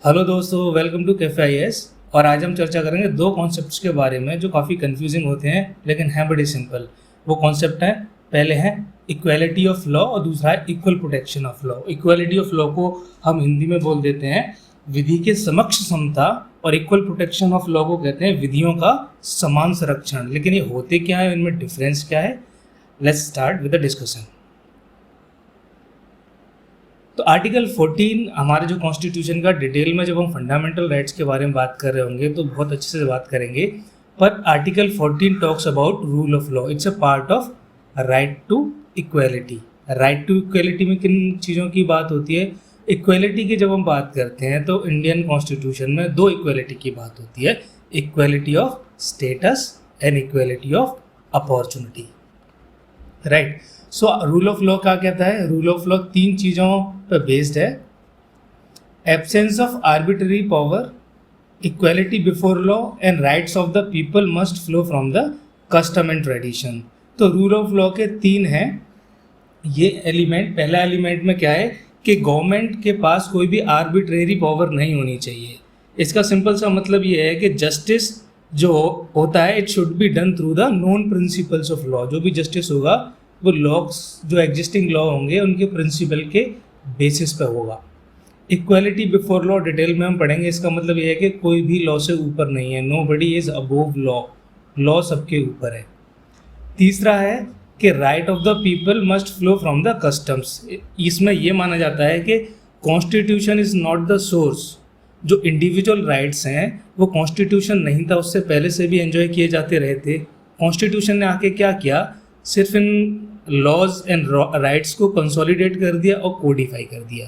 Hello दोस्तों, welcome to cafe IAS. और आज हम चर्चा करेंगे दो कॉन्सेप्ट्स के बारे में जो काफ़ी कंफ्यूजिंग होते हैं लेकिन हैं बड़े सिंपल। वो कॉन्सेप्ट हैं, पहले है इक्वालिटी ऑफ लॉ और दूसरा है equal protection of law. Equality of law को हम हिंदी में बोल देते हैं विधि के समक्ष समता, और इक्वल प्रोटेक्शन ऑफ लॉ को कहते हैं विधियों का समान संरक्षण। लेकिन ये होते क्या है, इनमें डिफरेंस क्या है? Let's start with the discussion. तो आर्टिकल 14 हमारे जो कॉन्स्टिट्यूशन का डिटेल में जब हम फंडामेंटल राइट्स के बारे में बात कर रहे होंगे तो बहुत अच्छे से बात करेंगे। पर article 14 talks about rule of law. It's a part of right to equality. Right to equality में किन चीज़ों की बात होती है? इक्वालिटी की जब हम बात करते हैं तो इंडियन कॉन्स्टिट्यूशन में दो इक्वालिटी की बात होती है, equality of status and equality of opportunity. Right. So rule of law क्या कहता है? रूल ऑफ लॉ तीन चीज़ों पर बेस्ड है: absence of arbitrary power, equality before law and rights of the people must flow from the custom and tradition. तो rule of law के तीन हैं ये एलिमेंट। पहला एलिमेंट में क्या है कि गवर्नमेंट के पास कोई भी आर्बिट्रेरी पावर नहीं होनी चाहिए। इसका सिंपल सा मतलब ये है कि जस्टिस जो होता है it should be done through the known principles of law. जो भी जस्टिस होगा वो लॉस जो एग्जिस्टिंग लॉ होंगे उनके प्रिंसिपल के बेसिस पे होगा। इक्वालिटी बिफोर लॉ डिटेल में हम पढ़ेंगे। इसका मतलब ये है कि कोई भी लॉ से ऊपर नहीं है, no buddy is above law, law सबके ऊपर है। तीसरा है कि right of the people must flow from the customs. इसमें यह माना जाता है कि constitution is not the source. जो इंडिविजुअल राइट्स हैं वो कॉन्स्टिट्यूशन नहीं था, उससे पहले से भी एंजॉय किए जाते रहे थे। कॉन्स्टिट्यूशन ने आके क्या किया, सिर्फ इन लॉज एंड राइट्स को कंसोलिडेट कर दिया और कोडिफाई कर दिया।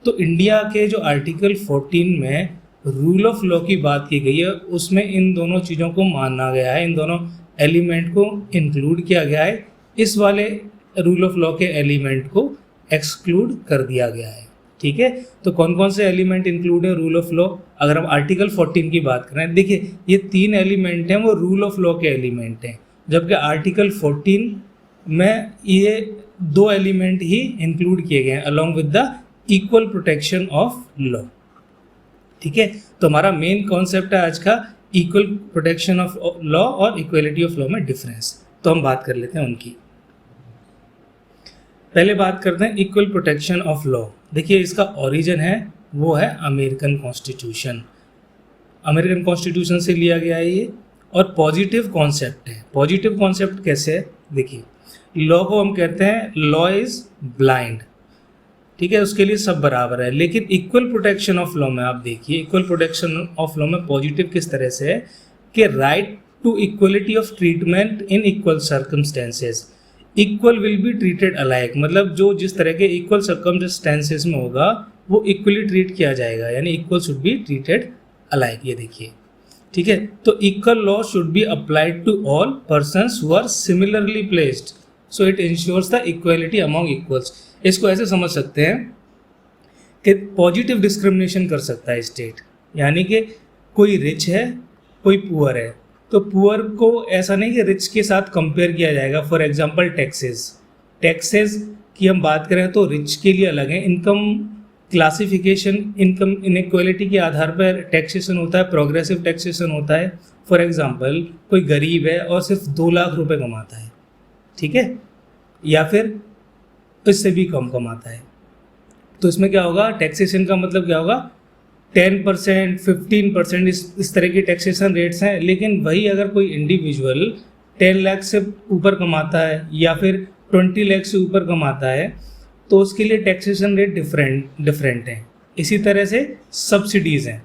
तो इंडिया के जो आर्टिकल 14 में रूल ऑफ लॉ की बात की गई है उसमें इन दोनों चीज़ों को माना गया है, इन दोनों एलिमेंट को इंक्लूड किया गया है। इस वाले रूल ऑफ लॉ के एलिमेंट को एक्सक्लूड कर दिया गया है। ठीक है, तो कौन कौन से एलिमेंट इंक्लूड है रूल ऑफ लॉ? अगर हम आर्टिकल 14 की बात करें, देखिए ये तीन एलिमेंट हैं वो रूल ऑफ लॉ के एलिमेंट हैं, जबकि आर्टिकल 14 में ये दो एलिमेंट ही इंक्लूड किए गए हैं along with the equal protection of law. ठीक है, तो हमारा मेन कॉन्सेप्ट है आज का इक्वल प्रोटेक्शन ऑफ लॉ और इक्वलिटी ऑफ लॉ में डिफरेंस। तो हम बात कर लेते हैं उनकी। पहले बात करते हैं इक्वल प्रोटेक्शन ऑफ लॉ। देखिए इसका ओरिजिन है वो है अमेरिकन कॉन्स्टिट्यूशन। अमेरिकन कॉन्स्टिट्यूशन से लिया गया है ये, और पॉजिटिव कॉन्सेप्ट है। पॉजिटिव कॉन्सेप्ट कैसे है? देखिए लॉ को हम कहते हैं लॉ इज ब्लाइंड, ठीक है, उसके लिए सब बराबर है। लेकिन इक्वल प्रोटेक्शन ऑफ लॉ में आप देखिए, इक्वल प्रोटेक्शन ऑफ लॉ में पॉजिटिव किस तरह से है कि right to equality of treatment in equal circumstances, equal will be treated alike. मतलब जो जिस तरह के इक्वल सर्कमस्टेंसेस में होगा वो इक्वली ट्रीट किया जाएगा, यानी equal should be treated alike. ये देखिए, ठीक है, तो equal law should be applied to all persons who are similarly placed, so it ensures the equality among equals. इसको ऐसे समझ सकते हैं कि पॉजिटिव डिस्क्रिमिनेशन कर सकता है स्टेट, यानी कि कोई रिच है कोई पुअर है, तो पुअर को ऐसा नहीं कि रिच के साथ कंपेयर किया जाएगा। फॉर एग्जांपल टैक्सेस की हम बात करें तो रिच के लिए अलग है इनकम क्लासिफिकेशन, इनकम इनइक्वालिटी के आधार पर टैक्सेशन होता है, प्रोग्रेसिव टैक्सेशन होता है। फॉर एग्जांपल कोई गरीब है और सिर्फ 2 लाख रुपए कमाता है, ठीक है, या फिर इससे भी कम कमाता है, तो इसमें क्या होगा, टैक्सेशन का मतलब क्या होगा, 10%, 15% इस तरह की टैक्सेशन रेट्स हैं। लेकिन वही अगर कोई इंडिविजुअल 10 लाख से ऊपर कमाता है या फिर 20 लाख से ऊपर कमाता है तो उसके लिए टैक्सेशन रेट डिफरेंट हैं। इसी तरह से सब्सिडीज़ हैं,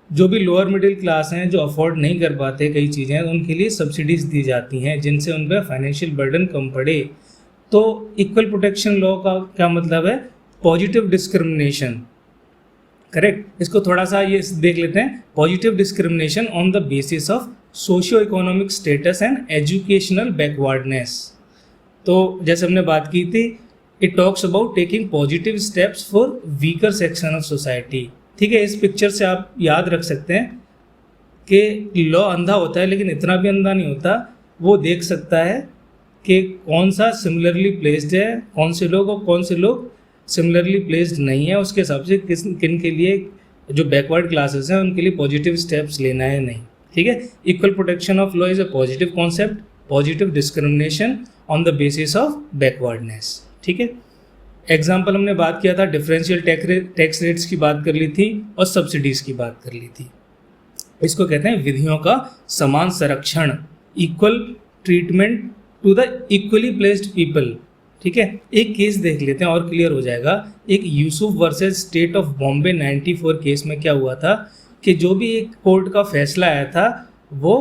जो भी लोअर मिडिल क्लास हैं जो अफोर्ड नहीं कर पाते कई चीज़ें, उनके लिए सब्सिडीज़ दी जाती हैं जिनसे उन पर फाइनेंशियल बर्डन कम पड़े। तो इक्वल प्रोटेक्शन लॉ का क्या मतलब है? Positive discrimination, correct. इसको थोड़ा सा ये देख लेते हैं, positive discrimination on the basis of socio economic status and educational backwardness. तो जैसे हमने बात की थी, it talks about taking positive steps for weaker section of society. ठीक है, इस पिक्चर से आप याद रख सकते हैं कि लॉ अंधा होता है लेकिन इतना भी अंधा नहीं होता, वो देख सकता है कि कौन सा सिमिलरली प्लेस्ड है, कौन से लोग और कौन से लोग सिमिलरली प्लेस्ड नहीं है, उसके हिसाब से किन के लिए जो बैकवर्ड क्लासेस हैं उनके लिए पॉजिटिव स्टेप्स लेना है नहीं, ठीक है। Equal protection of law is a positive concept, positive discrimination on the basis of backwardness, ठीक है। एग्जाम्पल हमने बात किया था, डिफरेंशियल टैक्स रेट्स की बात कर ली थी और सब्सिडीज़ की बात कर ली थी। इसको कहते हैं विधियों का समान संरक्षण, equal treatment to the equally placed people, ठीक है। एक केस देख लेते हैं और क्लियर हो जाएगा। एक Yusuf versus state of Bombay 94 case में क्या हुआ था कि जो भी एक कोर्ट का फैसला आया था वो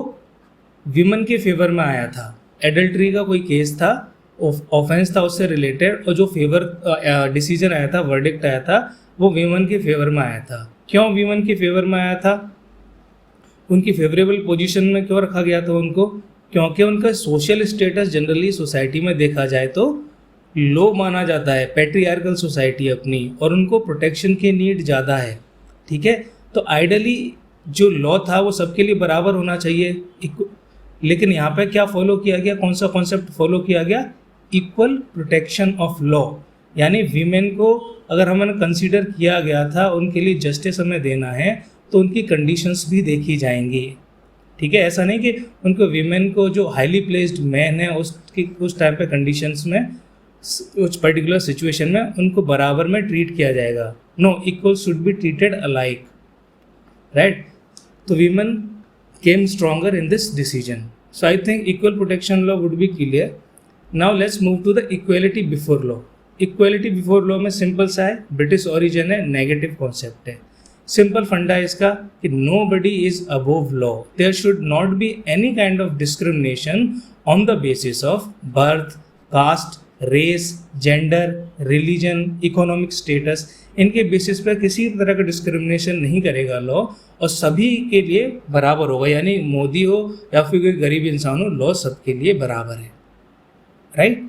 विमेन के फेवर में आया था। एडल्ट्री का कोई केस था, ऑफेंस था उससे रिलेटेड, और जो फेवर डिसीजन आया था, वर्डिक्ट आया था, वो विमेन के फेवर में आया था। क्यों विमेन के फेवर में आया था? उनकी फेवरेबल पोजीशन में क्यों रखा गया था उनको? क्योंकि उनका सोशल स्टेटस जनरली सोसाइटी में देखा जाए तो लो माना जाता है, पैट्रियार्कल सोसाइटी अपनी, और उनको प्रोटेक्शन की नीड ज़्यादा है, ठीक है। तो आइडली जो लॉ था वो सबके लिए बराबर होना चाहिए, लेकिन यहाँ पे क्या फॉलो किया गया, कौन सा कॉन्सेप्ट फॉलो किया गया? इक्वल प्रोटेक्शन ऑफ लॉ, यानी वीमेन को अगर हमें कंसीडर किया गया था, उनके लिए जस्टिस हमें देना है तो उनकी कंडीशंस भी देखी जाएंगी, ठीक है। ऐसा नहीं कि उनको वीमेन को जो हाईली प्लेस्ड मैन है उस टाइम पे कंडीशंस में, उस पर्टिकुलर सिचुएशन में उनको बराबर में ट्रीट किया जाएगा। No, equal should be treated alike, right. तो women came stronger in this decision, so I think equal protection law would be clear. Now let's move to the equality before law. Equality before law में simple सा है, British origin है, negative concept है। Simple फंडा है इसका कि no buddy is above law, there should not be any kind of discrimination on the basis of birth, caste, race, gender, religion, economic status. इनके बेसिस पर किसी तरह का डिस्क्रिमिनेशन नहीं करेगा लॉ, और सभी के लिए बराबर होगा, यानी मोदी हो या फिर कोई गरीब इंसान हो, लॉ सबके लिए बराबर है, right.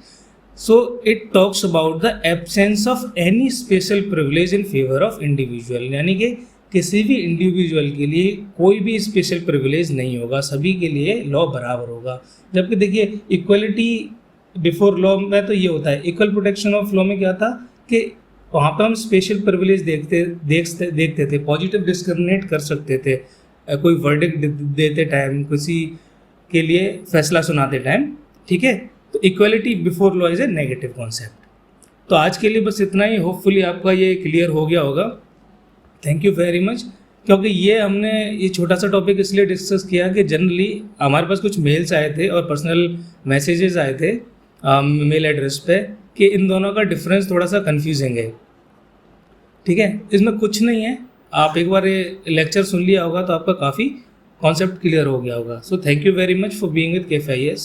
So it talks about the absence of any special privilege in favour of individual, यानी कि किसी भी इंडिविजुअल के लिए कोई भी स्पेशल प्रिविलेज नहीं होगा, सभी के लिए लॉ बराबर होगा। जबकि देखिए इक्वलिटी बिफोर लॉ में तो ये होता है, इक्वल प्रोटेक्शन ऑफ लॉ में क्या था कि वहाँ पे हम स्पेशल प्रिविलेज देखते थे, पॉजिटिव डिस्क्रिमिनेट कर सकते थे, कोई वर्डिक्ट देते टाइम, किसी के लिए फैसला सुनाते टाइम, ठीक है। तो equality before law is a negative concept. तो आज के लिए बस इतना ही, होपफुली आपका ये क्लियर हो गया होगा। Thank you very much. क्योंकि हमने ये छोटा सा टॉपिक इसलिए डिस्कस किया कि जनरली हमारे पास कुछ मेल्स आए थे और पर्सनल मैसेजेस आए थे मेल एड्रेस पे कि इन दोनों का डिफरेंस थोड़ा सा कंफ्यूजिंग है, ठीक है। इसमें कुछ नहीं है, आप एक बार ये लेक्चर सुन लिया होगा तो आपका काफ़ी कॉन्सेप्ट क्लियर हो गया होगा। So thank you very much for being with KFIS।